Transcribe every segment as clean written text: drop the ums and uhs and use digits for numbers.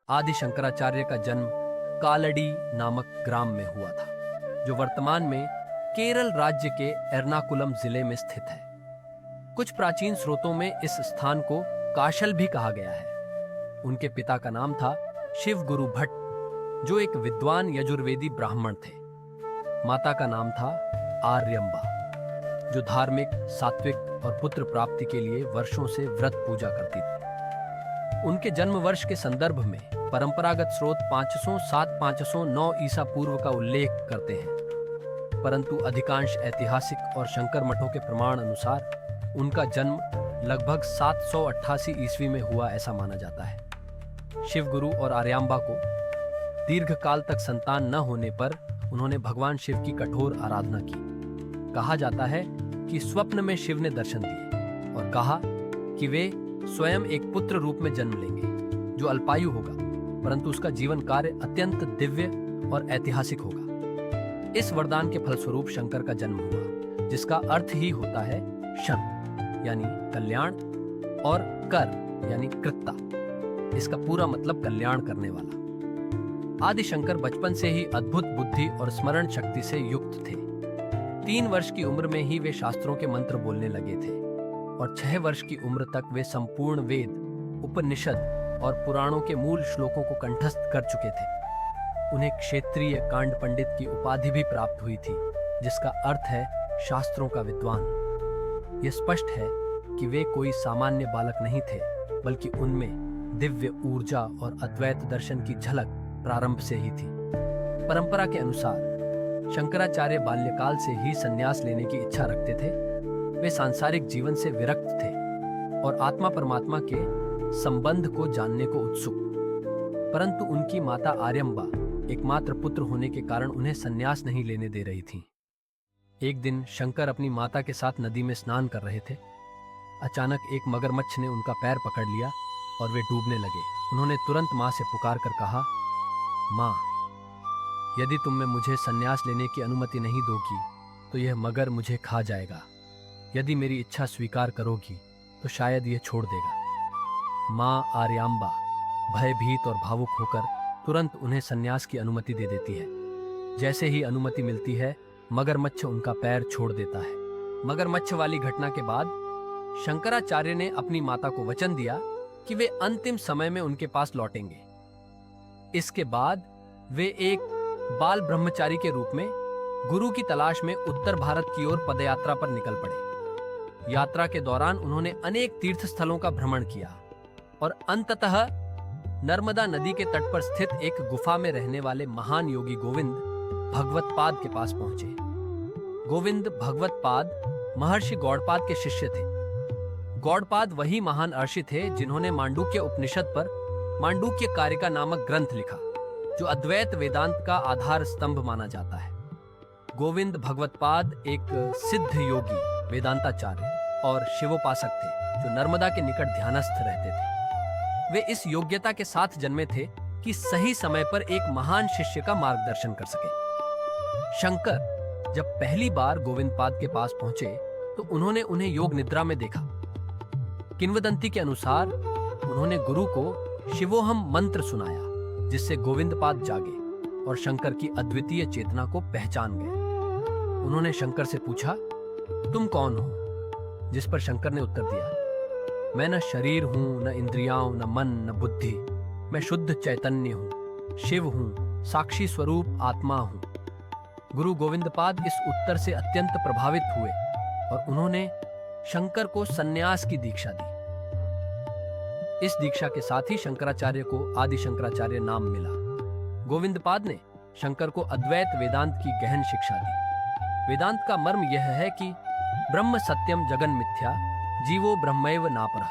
आदि शंकराचार्य का जन्म कालड़ी नामक ग्राम में हुआ था, जो वर्तमान में केरल राज्य के एर्नाकुलम जिले में स्थित है। कुछ प्राचीन स्रोतों में इस स्थान को काशल भी कहा गया है। उनके पिता का नाम था शिव गुरु भट्ट, जो एक विद्वान यजुर्वेदी ब्राह्मण थे। माता का नाम था आर्यम्बा, जो धार्मिक, सात्विक और पुत्र प्राप्ति के लिए वर्षों से व्रत पूजा करती थी। उनके जन्म वर्ष के संदर्भ में परंपरागत स्रोत 500, 7, 509 ईसा पूर्व का उल्लेख करते हैं, परंतु अधिकांश ऐतिहासिक और शंकर मठों के प्रमाण अनुसार उनका जन्म लगभग 788 ईस्वी में हुआ ऐसा माना जाता है। शिवगुरु और आर्यांबा को दीर्घकाल तक संतान न होने पर उन्होंने भगवान शिव की कठोर आराधना की। कहा जाता है कि स्वप्न में शिव ने दर्शन दिए और कहा कि वे स्वयं एक पुत्र रूप में जन्म लेंगे, जो अल्पायु होगा, परंतु उसका जीवन कार्य अत्यंत दिव्य और ऐतिहासिक होगा। इस वरदान के फलस्वरूप शंकर का जन्म हुआ, जिसका अर्थ ही होता है शन यानी कल्याण और कर यानी कृत्ता। इसका पूरा मतलब कल्याण करने वाला। आदि शंकर बचपन से ही अद्भुत बुद्धि और स्मरण शक्ति से युक्त थे। 3 वर्ष की उम्र में ही वे शास्त्रों के मंत्र बोलने लगे थे और 6 वर्ष की उम्र तक वे संपूर्ण वेद, उपनिषद और पुराणों के मूल श्लोकों को कंठस्थ कर चुके थे। उन्हें क्षेत्रीय कांड पंडित की उपाधि भी प्राप्त हुई थी, जिसका अर्थ है शास्त्रों का विद्वान। यह स्पष्ट है कि वे कोई सामान्य बालक नहीं थे, बल्कि उनमें दिव्य ऊर्जा और अद्वैत दर्शन की झलक प्रारंभ से ही थी। परंपरा के अनुसार शंकराचार्य बाल्यकाल से ही संन्यास लेने की इच्छा रखते थे। वे सांसारिक जीवन से विरक्त थे और आत्मा परमात्मा के संबंध को जानने को उत्सुक, परंतु उनकी माता आर्यम्बा एकमात्र पुत्र होने के कारण उन्हें संन्यास नहीं लेने दे रही थीं। एक दिन शंकर अपनी माता के साथ नदी में स्नान कर रहे थे। अचानक एक मगरमच्छ ने उनका पैर पकड़ लिया और वे डूबने लगे। उन्होंने तुरंत मां से पुकार कर कहा, मां, यदि तुम में मुझे संन्यास लेने की अनुमति नहीं दोगी तो यह मगर मुझे खा जाएगा। यदि मेरी इच्छा स्वीकार करोगी तो शायद यह छोड़ देगा। मां आर्यांबा भयभीत और भावुक होकर तुरंत उन्हें संन्यास की अनुमति दे देती है। जैसे ही अनुमति मिलती है, मगरमच्छ उनका पैर छोड़ देता है। मगरमच्छ वाली घटना के बाद शंकराचार्य ने अपनी माता को वचन दिया कि वे अंतिम समय में उनके पास लौटेंगे। इसके बाद वे एक बाल ब्रह्मचारी के रूप में गुरु की तलाश में उत्तर भारत की ओर पदयात्रा पर निकल पड़े। यात्रा के दौरान उन्होंने अनेक तीर्थ स्थलों का भ्रमण किया और अंततः नर्मदा नदी के तट पर स्थित एक गुफा में रहने वाले महान योगी गोविंद भगवत्पाद के पास पहुंचे। गोविंद भगवत्पाद महर्षि गौड़पाद के शिष्य थे। गौड़पाद वही महान ऋषि थे जिन्होंने मांडुक्य उपनिषद पर मांडुक्य कारिका नामक ग्रंथ लिखा, जो अद्वैत वेदांत का आधार स्तंभ माना जाता है। गोविंद भगवत्पाद एक सिद्ध योगी, वेदांताचार्य और शिवोपासक थे, जो नर्मदा के निकट ध्यानस्थ रहते थे। वे इस योग्यता के साथ जन्मे थे कि सही समय पर एक महान शिष्य का मार्गदर्शन कर सके। शंकर जब पहली बार गोविंदपाद के पास पहुंचे तो उन्होंने उन्हें योग निद्रा में देखा। किंवदंती के अनुसार उन्होंने गुरु को शिवोहम मंत्र सुनाया, जिससे गोविंदपाद जागे और शंकर की अद्वितीय चेतना को पहचान गए। उन्होंने शंकर से पूछा, तुम कौन हो? जिस पर शंकर ने उत्तर दिया, मैं न शरीर हूं, न इंद्रियां, न मन, न बुद्धि। मैं शुद्ध चैतन्य हूं, शिव हूं, साक्षी स्वरूप आत्मा हूं। गुरु गोविंदपाद इस उत्तर से अत्यंत प्रभावित हुए और उन्होंने शंकर को सन्यास की दीक्षा दी। इस दीक्षा के साथ ही शंकराचार्य को आदि शंकराचार्य नाम मिला। गोविंदपाद ने शंकर को अद्वैत वेदांत की गहन शिक्षा दी। वेदांत का मर्म यह है कि ब्रह्म सत्यम जगन मिथ्या, जीवो ब्रह्मैव नापरः,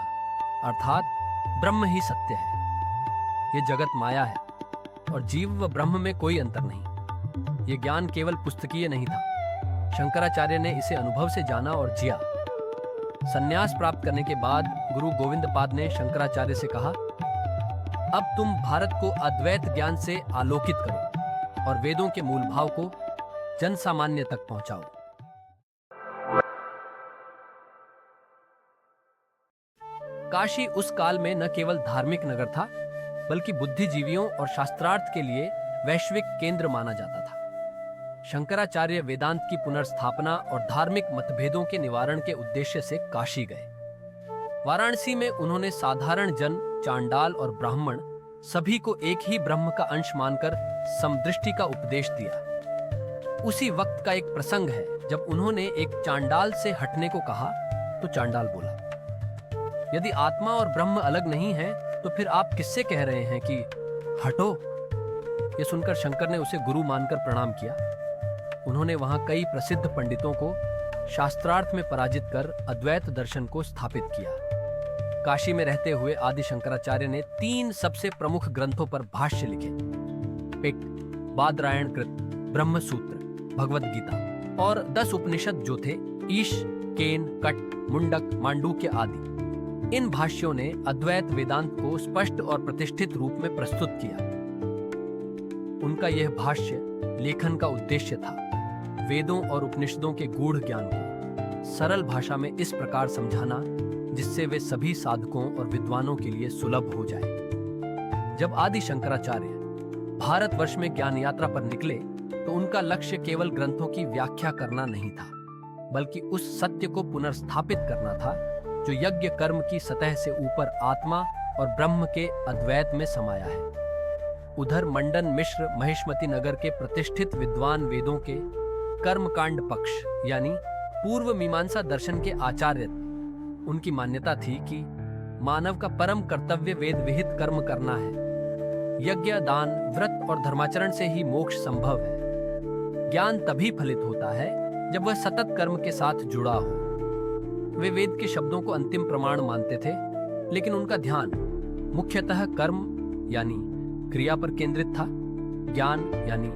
अर्थात ब्रह्म ही सत्य है, ये जगत माया है और जीव व ब्रह्म में कोई अंतर नहीं। ये ज्ञान केवल पुस्तकीय नहीं था, शंकराचार्य ने इसे अनुभव से जाना और जिया। संन्यास प्राप्त करने के बाद गुरु गोविंदपाद ने शंकराचार्य से कहा, अब तुम भारत को अद्वैत ज्ञान से आलोकित करो और वेदों के मूल भाव को जन सामान्य तक पहुंचाओ। काशी उस काल में न केवल धार्मिक नगर था, बल्कि बुद्धिजीवियों और शास्त्रार्थ के लिए वैश्विक केंद्र माना जाता था। शंकराचार्य वेदांत की पुनर्स्थापना और धार्मिक मतभेदों के निवारण के उद्देश्य से काशी गए। वाराणसी में उन्होंने साधारण जन, चांडाल और ब्राह्मण सभी को एक ही ब्रह्म का अंश मानकर समदृष्टि का उपदेश दिया। उसी वक्त का एक प्रसंग है जब उन्होंने एक चांडाल से हटने को कहा तो चांडाल बोला, यदि आत्मा और ब्रह्म अलग नहीं है तो फिर आप किससे कह रहे हैं कि हटो? यह सुनकर शंकर ने उसे गुरु मानकर प्रणाम किया। उन्होंने वहां कई प्रसिद्ध पंडितों को शास्त्रार्थ में पराजित कर अद्वैत दर्शन को स्थापित किया। काशी में रहते हुए आदि शंकराचार्य ने 3 सबसे प्रमुख ग्रंथों पर भाष्य लिखे, पिक, बादरायण कृत, ब्रह्म सूत्र, भगवद गीता और 10 उपनिषद जो थे ईश, केन, कट, मुंडक, मांडूक्य आदि। इन भाष्यों ने अद्वैत वेदांत को स्पष्ट और प्रतिष्ठित रूप में प्रस्तुत किया। उनका यह भाष्य लेखन का उद्देश्य था वेदों और उपनिषदों के गूढ़ ज्ञान को सरल भाषा में इस प्रकार समझाना जिससे वे सभी साधकों और विद्वानों के लिए सुलभ हो जाए। जब आदि शंकराचार्य भारतवर्ष में ज्ञान यात्रा पर निकले तो उनका लक्ष्य केवल ग्रंथों की व्याख्या करना नहीं था, बल्कि उस सत्य को पुनर्स्थापित करना था जो यज्ञ कर्म की सतह से ऊपर आत्मा और ब्रह्म के अद्वैत में समाया है। उधर मंडन मिश्र महिष्मती नगर के प्रतिष्ठित विद्वान वेदों के कर्मकांड पक्ष यानी पूर्व मीमांसा दर्शन के आचार्य, उनकी मान्यता थी कि मानव का परम कर्तव्य वेद विहित कर्म करना है। यज्ञ, दान, व्रत और धर्माचरण से ही मोक्ष संभव है। ज्ञान तभी फलित होता है जब वह सतत कर्म के साथ जुड़ा हो। वे वेद के शब्दों को अंतिम प्रमाण मानते थे, लेकिन उनका ध्यान मुख्यतः कर्म यानी क्रिया पर केंद्रित था, ज्ञान यानी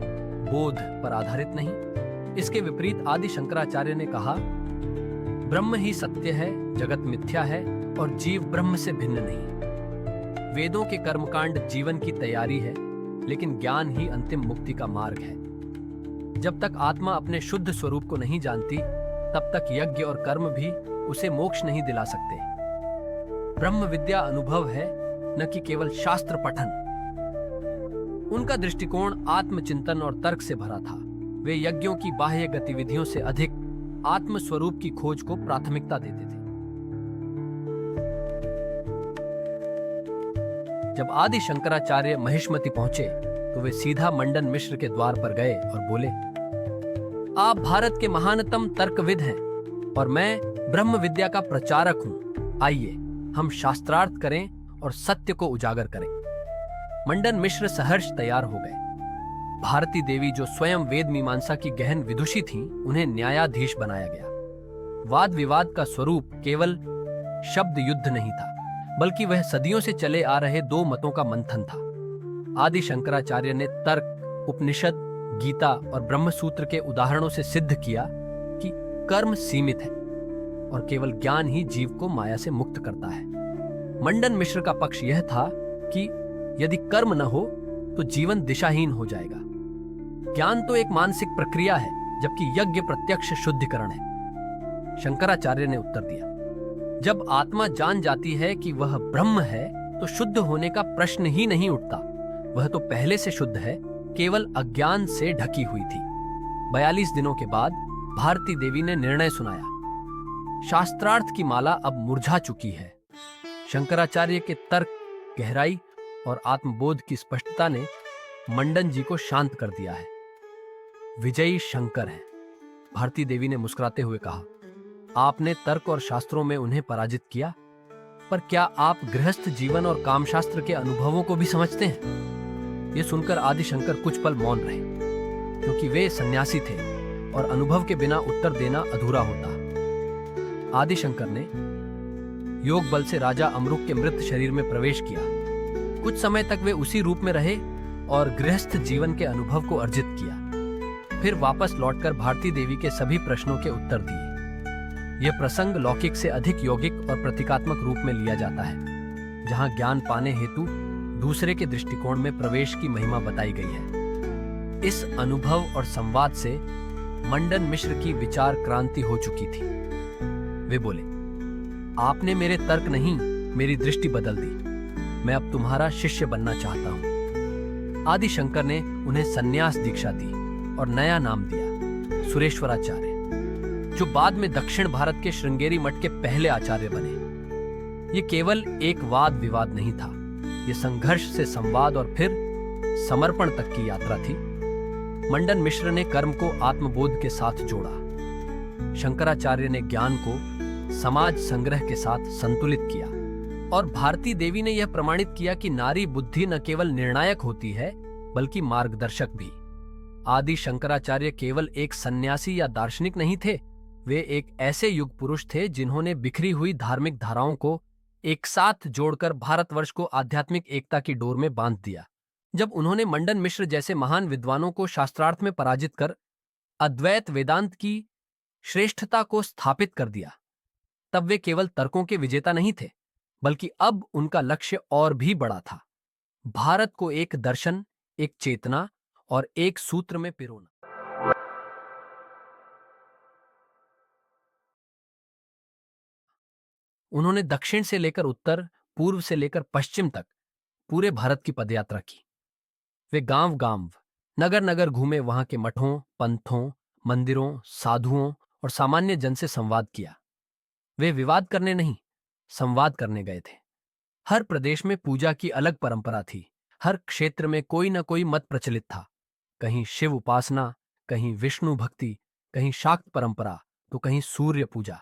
बोध पर आधारित नहीं। इसके विपरीत आदि शंकराचार्य ने कहा, ब्रह्म ही सत्य है, जगत मिथ्या है और जीव ब्रह्म से भिन्न नहीं। वेदों के कर्मकांड जीवन की तैयारी है, लेकिन ज्ञान ही अंतिम मुक्ति का मार्ग है। जब तक आत्मा अपने शुद्ध स्वरूप को नहीं जानती, तब तक यज्ञ और कर्म भी उसे मोक्ष नहीं दिला सकते। ब्रह्म विद्या अनुभव है, न कि केवल शास्त्र पठन। उनका दृष्टिकोण आत्मचिंतन और तर्क से भरा था। वे यज्ञों की बाह्य गतिविधियों से अधिक आत्म स्वरूप की खोज को प्राथमिकता देते थे। जब आदि शंकराचार्य महिष्मती पहुंचे तो वे सीधा मंडन मिश्र के द्वार पर गए और बोले, आप भारत के महानतम तर्कविद हैं और मैं ब्रह्म विद्या का प्रचारक हूं। आइए हम शास्त्रार्थ करें और सत्य को उजागर करें। मंडन मिश्र सहर्ष तैयार हो गए। भारती देवी जो स्वयं वेद मीमांसा की गहन विदुषी थीं, उन्हें न्यायाधीश बनाया गया। वाद विवाद का स्वरूप केवल शब्द युद्ध नहीं था, बल्कि वह सदियों से चले आ रहे 2 मतों का मंथन था। आदि शंकराचार्य ने तर्क, उपनिषद, गीता और ब्रह्म सूत्र के उदाहरणों से सिद्ध किया कि कर्म सीमित है और केवल ज्ञान ही जीव को माया से मुक्त करता है। मंडन मिश्र का पक्ष यह था कि यदि कर्म न हो तो जीवन दिशाहीन हो जाएगा। ज्ञान तो एक मानसिक प्रक्रिया है, जबकि यज्ञ प्रत्यक्ष शुद्धिकरण है। शंकराचार्य ने उत्तर दिया, जब आत्मा जान जाती है कि वह ब्रह्म है तो शुद्ध होने का प्रश्न ही नहीं उठता। वह तो पहले से शुद्ध है, केवल अज्ञान से ढकी हुई थी। 42 दिनों के बाद भारती देवी ने निर्णय सुनाया। शास्त्रार्थ की माला अब मुरझा चुकी है। शंकराचार्य के तर्क, गहराई और आत्मबोध की स्पष्टता ने मंडन जी को शांत कर दिया है। विजयी शंकर हैं, भारती देवी ने मुस्कुराते हुए कहा। आपने तर्क और शास्त्रों में उन्हें पराजित किया, पर क्या आप गृहस्थ जीवन और कामशास्त्र के अनुभवों को भी समझते हैं? यह सुनकर आदि शंकर कुछ पल मौन रहे, क्योंकि वे सन्यासी थे और अनुभव के बिना उत्तर देना अधूरा होता। आदि शंकर ने योग बल से राजा अमरुक के मृत शरीर में प्रवेश किया। कुछ समय तक वे उसी रूप में रहे और गृहस्थ जीवन के अनुभव को अर्जित किया। फिर वापस लौटकर भारती देवी के सभी प्रश्नों के उत्तर दिए। यह प्रसंग लौकिक से अधिक यौगिक और प्रतीकात्मक रूप में लिया जाता है, जहां ज्ञान पाने हेतु दूसरे के दृष्टिकोण में प्रवेश की महिमा बताई गई है। इस अनुभव और संवाद से मंडन मिश्र की विचार क्रांति हो चुकी थी। वे बोले, आपने मेरे तर्क नहीं, मेरी दृष्टि बदल दी। मैं अब तुम्हारा शिष्य बनना चाहता हूं। आदि शंकर ने उन्हें संन्यास दीक्षा दी और नया नाम दिया सुरेश्वराचार्य, जो बाद में दक्षिण भारत के श्रृंगेरी मठ के पहले आचार्य बने। ये केवल एक वाद विवाद नहीं था, ये संघर्ष से संवाद और फिर समर्पण तक की यात्रा थी। मंडन मिश्र ने कर्म को आत्मबोध के साथ जोड़ा, शंकराचार्य ने ज्ञान को समाज संग्रह के साथ संतुलित किया, और भारती देवी ने यह प्रमाणित किया कि नारी बुद्धि न केवल निर्णायक होती है बल्कि मार्गदर्शक भी। आदि शंकराचार्य केवल एक सन्यासी या दार्शनिक नहीं थे, वे एक ऐसे युग पुरुष थे जिन्होंने बिखरी हुई धार्मिक धाराओं को एक साथ जोड़कर भारतवर्ष को आध्यात्मिक एकता की डोर में बांध दिया। जब उन्होंने मंडन मिश्र जैसे महान विद्वानों को शास्त्रार्थ में पराजित कर अद्वैत वेदांत की श्रेष्ठता को स्थापित कर दिया, तब वे केवल तर्कों के विजेता नहीं थे, बल्कि अब उनका लक्ष्य और भी बड़ा था, भारत को एक दर्शन, एक चेतना और एक सूत्र में पिरोना। उन्होंने दक्षिण से लेकर उत्तर, पूर्व से लेकर पश्चिम तक पूरे भारत की पदयात्रा की। वे गांव गांव, नगर नगर घूमे, वहां के मठों, पंथों, मंदिरों, साधुओं और सामान्य जन से संवाद किया। वे विवाद करने नहीं, संवाद करने गए थे। हर प्रदेश में पूजा की अलग परंपरा थी, हर क्षेत्र में कोई न कोई मत प्रचलित था। कहीं शिव उपासना, कहीं विष्णु भक्ति, कहीं शाक्त परंपरा, तो कहीं सूर्य पूजा।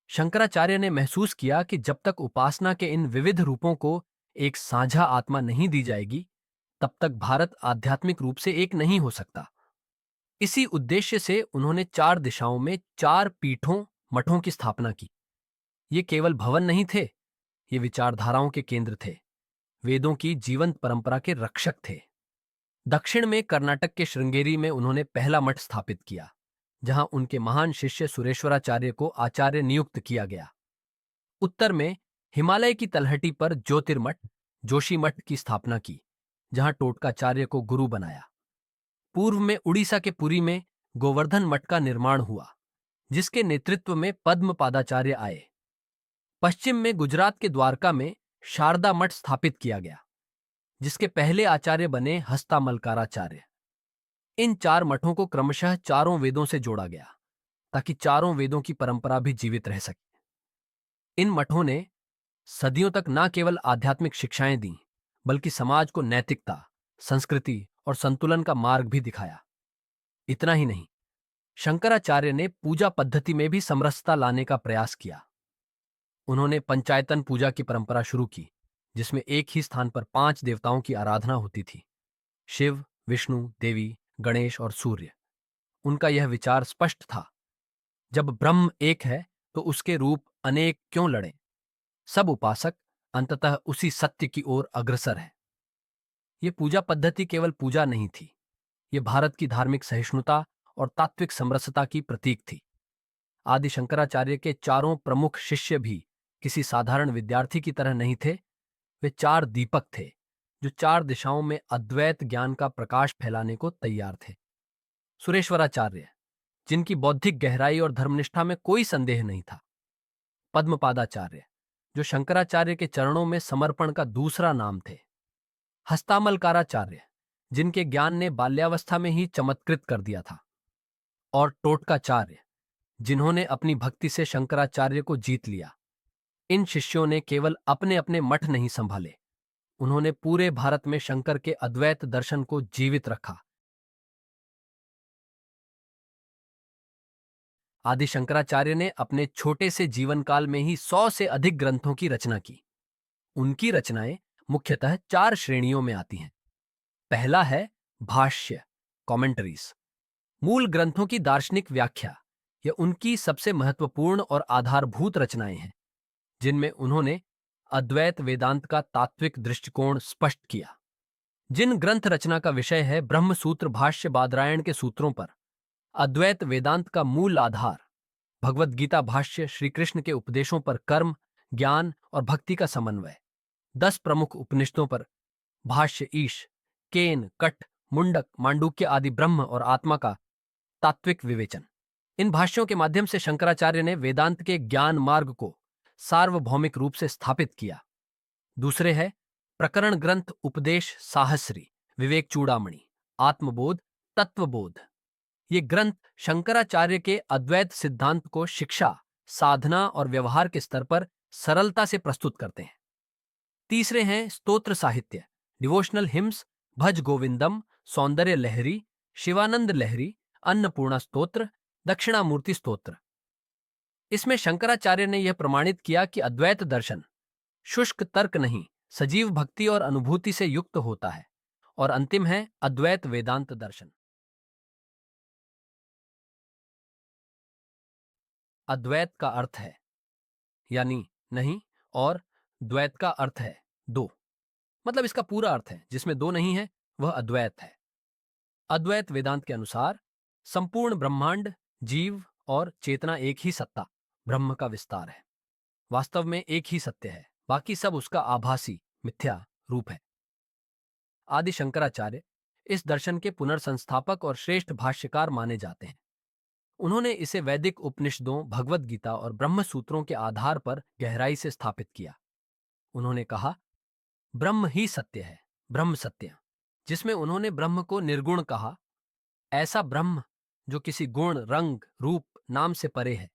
शंकराचार्य ने महसूस किया कि जब तक उपासना के इन विविध रूपों को एक साझा आत्मा नहीं दी जाएगी, तब तक भारत आध्यात्मिक रूप से एक नहीं हो सकता। इसी उद्देश्य से उन्होंने 4 दिशाओं में 4 पीठों, मठों की स्थापना की। ये केवल भवन नहीं थे, ये विचारधाराओं के केंद्र थे, वेदों की जीवंत परंपरा के रक्षक थे। दक्षिण में कर्नाटक के श्रृंगेरी में उन्होंने पहला मठ स्थापित किया, जहां उनके महान शिष्य सुरेश्वराचार्य को आचार्य नियुक्त किया गया। उत्तर में हिमालय की तलहटी पर ज्योतिर्मठ, जोशीमठ की स्थापना की, जहां टोटकाचार्य को गुरु बनाया। पूर्व में उड़ीसा के पुरी में गोवर्धन मठ का निर्माण हुआ, जिसके नेतृत्व में पद्मपादाचार्य आए। पश्चिम में गुजरात के द्वारका में शारदा मठ स्थापित किया गया, जिसके पहले आचार्य बने हस्तामलकाराचार्य। इन 4 मठों को क्रमशः चारों वेदों से जोड़ा गया, ताकि चारों वेदों की परंपरा भी जीवित रह सके। इन मठों ने सदियों तक न केवल आध्यात्मिक शिक्षाएं दी, बल्कि समाज को नैतिकता, संस्कृति और संतुलन का मार्ग भी दिखाया। इतना ही नहीं, शंकराचार्य ने पूजा पद्धति में भी समरसता लाने का प्रयास किया। उन्होंने पंचायतन पूजा की परंपरा शुरू की, जिसमें एक ही स्थान पर 5 देवताओं की आराधना होती थी, शिव, विष्णु, देवी, गणेश और सूर्य। उनका यह विचार स्पष्ट था, जब ब्रह्म एक है तो उसके रूप अनेक क्यों लड़ें? सब उपासक अंततः उसी सत्य की ओर अग्रसर है। ये पूजा पद्धति केवल पूजा नहीं थी, ये भारत की धार्मिक सहिष्णुता और तात्विक समरसता की प्रतीक थी। आदि शंकराचार्य के चारों प्रमुख शिष्य भी किसी साधारण विद्यार्थी की तरह नहीं थे। वे 4 दीपक थे, जो 4 दिशाओं में अद्वैत ज्ञान का प्रकाश फैलाने को तैयार थे। सुरेश्वराचार्य, जिनकी बौद्धिक गहराई और धर्मनिष्ठा में कोई संदेह नहीं था। पद्मपादाचार्य, जो शंकराचार्य के चरणों में समर्पण का दूसरा नाम थे। हस्तामलकाराचार्य, जिनके ज्ञान ने बाल्यावस्था में ही चमत्कृत कर दिया था। और टोटकाचार्य, जिन्होंने अपनी भक्ति से शंकराचार्य को जीत लिया। इन शिष्यों ने केवल अपने अपने मठ नहीं संभाले, उन्होंने पूरे भारत में शंकर के अद्वैत दर्शन को जीवित रखा। आदि शंकराचार्य ने अपने छोटे से जीवन काल में ही 100 से अधिक ग्रंथों की रचना की। उनकी रचनाएं मुख्यतः 4 श्रेणियों में आती हैं। पहला है भाष्य, कमेंटरीज, मूल ग्रंथों की दार्शनिक व्याख्या। यह उनकी सबसे महत्वपूर्ण और आधारभूत रचनाएं हैं, जिनमें उन्होंने अद्वैत वेदांत का तात्विक दृष्टिकोण स्पष्ट किया। जिन ग्रंथ रचना का विषय है ब्रह्म सूत्र भाष्य बादरायण के सूत्रों पर, अद्वैत वेदांत का मूल आधार, भगवद गीता भाष्य श्री कृष्ण के उपदेशों पर कर्म, ज्ञान और भक्ति का समन्वय, 10 प्रमुख उपनिषदों पर भाष्य ईश, केन, कठ, मुंडक, मांडुक्य आदि ब्रह्म और आत्मा का तात्विक विवेचन। इन भाष्यों के माध्यम से शंकराचार्य ने वेदांत के ज्ञान मार्ग को सार्वभौमिक रूप से स्थापित किया। दूसरे है प्रकरण ग्रंथ उपदेश साहस्री, विवेक चूड़ामणि, आत्मबोध, तत्वबोध। ये ग्रंथ शंकराचार्य के अद्वैत सिद्धांत को शिक्षा, साधना और व्यवहार के स्तर पर सरलता से प्रस्तुत करते हैं। तीसरे हैं स्तोत्र साहित्य, डिवोशनल हिम्स, भज गोविंदम, सौंदर्य लहरी, शिवानंद लहरी, अन्नपूर्णा स्तोत्र, दक्षिणामूर्ति स्तोत्र। इसमें शंकराचार्य ने यह प्रमाणित किया कि अद्वैत दर्शन शुष्क तर्क नहीं, सजीव भक्ति और अनुभूति से युक्त होता है। और अंतिम है अद्वैत वेदांत दर्शन। अद्वैत का अर्थ है यानी नहीं, और द्वैत का अर्थ है दो, मतलब इसका पूरा अर्थ है जिसमें दो नहीं है वह अद्वैत है। अद्वैत वेदांत के अनुसार संपूर्ण ब्रह्मांड, जीव और चेतना एक ही सत्ता ब्रह्म का विस्तार है। वास्तव में एक ही सत्य है, बाकी सब उसका आभासी मिथ्या रूप है। आदि शंकराचार्य इस दर्शन के पुनर्संस्थापक और श्रेष्ठ भाष्यकार माने जाते हैं। उन्होंने इसे वैदिक उपनिषदों, भगवद गीता और ब्रह्म सूत्रों के आधार पर गहराई से स्थापित किया। उन्होंने कहा, ब्रह्म ही सत्य है, ब्रह्म सत्य, जिसमें उन्होंने ब्रह्म को निर्गुण कहा, ऐसा ब्रह्म जो किसी गुण, रंग, रूप, नाम से परे है।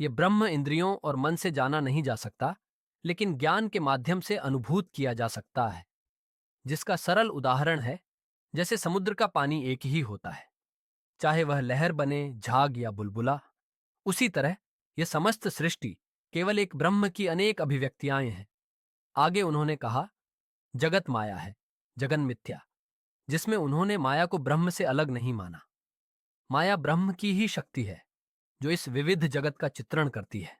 ये ब्रह्म इंद्रियों और मन से जाना नहीं जा सकता, लेकिन ज्ञान के माध्यम से अनुभूत किया जा सकता है, जिसका सरल उदाहरण है जैसे समुद्र का पानी एक ही होता है, चाहे वह लहर बने, झाग या बुलबुला। उसी तरह यह समस्त सृष्टि केवल एक ब्रह्म की अनेक अभिव्यक्तियां हैं। आगे उन्होंने कहा, जगत माया है, जगन मिथ्या, जिसमें उन्होंने माया को ब्रह्म से अलग नहीं माना। माया ब्रह्म की ही शक्ति है जो इस विविध जगत का चित्रण करती है।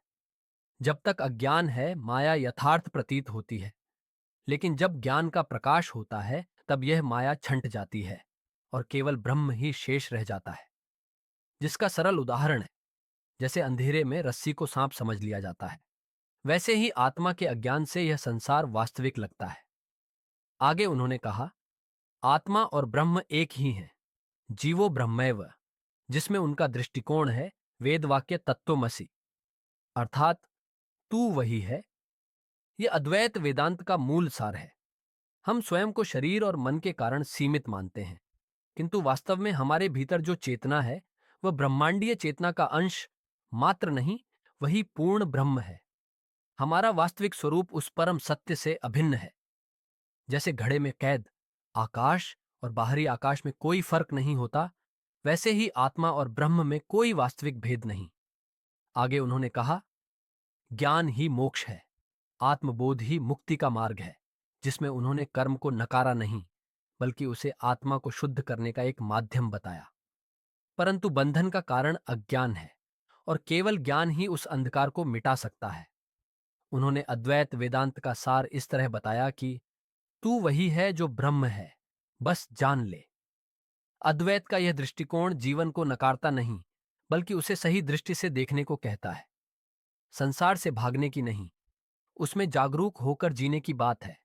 जब तक अज्ञान है माया यथार्थ प्रतीत होती है, लेकिन जब ज्ञान का प्रकाश होता है तब यह माया छंट जाती है और केवल ब्रह्म ही शेष रह जाता है, जिसका सरल उदाहरण है जैसे अंधेरे में रस्सी को सांप समझ लिया जाता है, वैसे ही आत्मा के अज्ञान से यह संसार वास्तविक लगता है। आगे उन्होंने कहा, आत्मा और ब्रह्म एक ही हैं, जीवो ब्रह्मैव, जिसमें उनका दृष्टिकोण है वेद वाक्य तत्त्वमसि, अर्थात तू वही है। यह अद्वैत वेदांत का मूल सार है। हम स्वयं को शरीर और मन के कारण सीमित मानते हैं, किंतु वास्तव में हमारे भीतर जो चेतना है वह ब्रह्मांडीय चेतना का अंश मात्र नहीं, वही पूर्ण ब्रह्म है। हमारा वास्तविक स्वरूप उस परम सत्य से अभिन्न है। जैसे घड़े में कैद आकाश और बाहरी आकाश में कोई फर्क नहीं होता, वैसे ही आत्मा और ब्रह्म में कोई वास्तविक भेद नहीं। आगे उन्होंने कहा, ज्ञान ही मोक्ष है, आत्मबोध ही मुक्ति का मार्ग है, जिसमें उन्होंने कर्म को नकारा नहीं, बल्कि उसे आत्मा को शुद्ध करने का एक माध्यम बताया। परंतु बंधन का कारण अज्ञान है और केवल ज्ञान ही उस अंधकार को मिटा सकता है। उन्होंने अद्वैत वेदांत का सार इस तरह बताया कि तू वही है जो ब्रह्म है, बस जान ले। अद्वैत का यह दृष्टिकोण जीवन को नकारता नहीं, बल्कि उसे सही दृष्टि से देखने को कहता है। संसार से भागने की नहीं, उसमें जागरूक होकर जीने की बात है।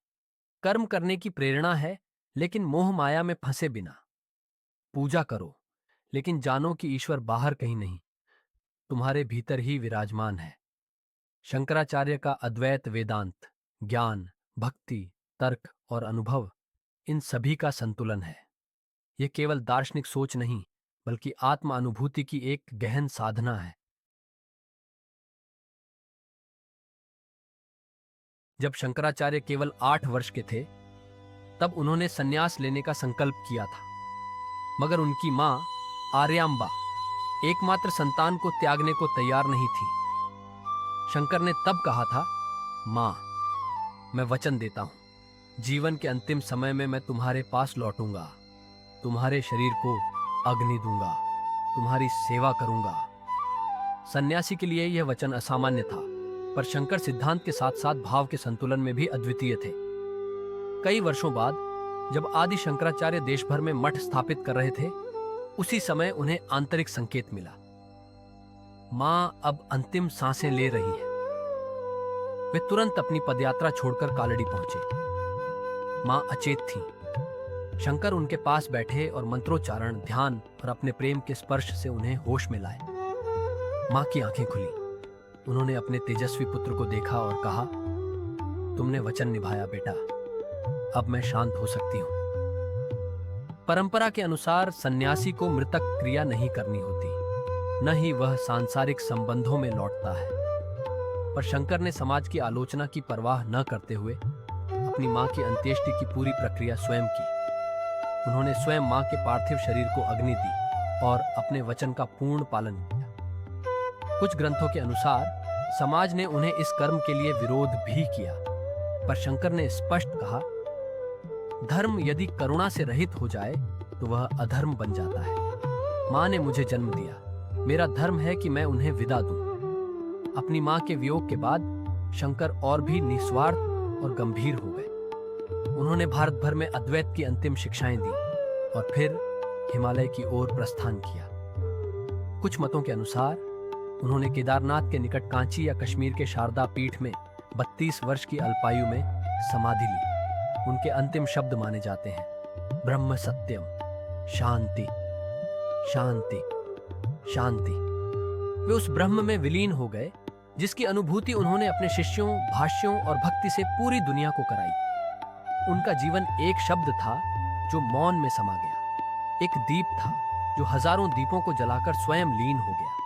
कर्म करने की प्रेरणा है, लेकिन मोह माया में फंसे बिना। पूजा करो, लेकिन जानो कि ईश्वर बाहर कहीं नहीं, तुम्हारे भीतर ही विराजमान है। शंकराचार्य का अद्वैत वेदांत ज्ञान, भक्ति, तर्क और अनुभव, इन सभी का संतुलन है। यह केवल दार्शनिक सोच नहीं, बल्कि आत्म अनुभूति की एक गहन साधना है। जब शंकराचार्य केवल 8 वर्ष के थे, तब उन्होंने संन्यास लेने का संकल्प किया था, मगर उनकी मां आर्यांबा एकमात्र संतान को त्यागने को तैयार नहीं थी। शंकर ने तब कहा था, मां, मैं वचन देता हूं, जीवन के अंतिम समय में मैं तुम्हारे पास लौटूंगा, तुम्हारे शरीर को अग्नि दूंगा, तुम्हारी सेवा करूंगा। सन्यासी के लिए यह वचन असामान्य था, पर शंकर सिद्धांत के साथ साथ भाव के संतुलन में भी अद्वितीय थे। कई वर्षों बाद जब आदि शंकराचार्य देश भर में मठ स्थापित कर रहे थे, उसी समय उन्हें आंतरिक संकेत मिला। मां अब अंतिम सांसें ले रही है। वे तुरंत अपनी पदयात्रा छोड़कर कालड़ी पहुंचे। मां अचेत थीं। शंकर उनके पास बैठे और मंत्रोच्चारण, ध्यान और अपने प्रेम के स्पर्श से उन्हें होश में लाए। मां की आंखें खुली। उन्होंने अपने तेजस्वी पुत्र को देखा और कहा, तुमने वचन निभाया बेटा, अब मैं शांत हो सकती हूँ। परंपरा के अनुसार सन्यासी को मृतक क्रिया नहीं करनी होती, न ही वह सांसारिक संबंधों में लौटता है। पर शंकर ने समाज की आलोचना की परवाह न करते हुए अपनी मां की अंत्येष्टि की पूरी प्रक्रिया स्वयं की। उन्होंने स्वयं मां के पार्थिव शरीर को अग्नि दी और अपने वचन का पूर्ण पालन किया। कुछ ग्रंथों के अनुसार समाज ने उन्हें इस कर्म के लिए विरोध भी किया, पर शंकर ने स्पष्ट कहा, धर्म यदि करुणा से रहित हो जाए तो वह अधर्म बन जाता है। मां ने मुझे जन्म दिया, मेरा धर्म है कि मैं उन्हें विदा दूं। अपनी मां के वियोग के बाद शंकर और भी निस्वार्थ और गंभीर हो गए। उन्होंने भारत भर में अद्वैत की अंतिम शिक्षाएं दी और फिर हिमालय की ओर प्रस्थान किया। कुछ मतों के अनुसार उन्होंने केदारनाथ के निकट कांची या कश्मीर के शारदा पीठ में 32 वर्ष की अल्पायु में समाधि ली। उनके अंतिम शब्द माने जाते हैं, ब्रह्म सत्यम, शांति शांति शांति। वे उस ब्रह्म में विलीन हो गए जिसकी अनुभूति उन्होंने अपने शिष्यों, भाष्यों और भक्ति से पूरी दुनिया को कराई। उनका जीवन एक शब्द था जो मौन में समा गया, एक दीप था जो हजारों दीपों को जलाकर स्वयं लीन हो गया।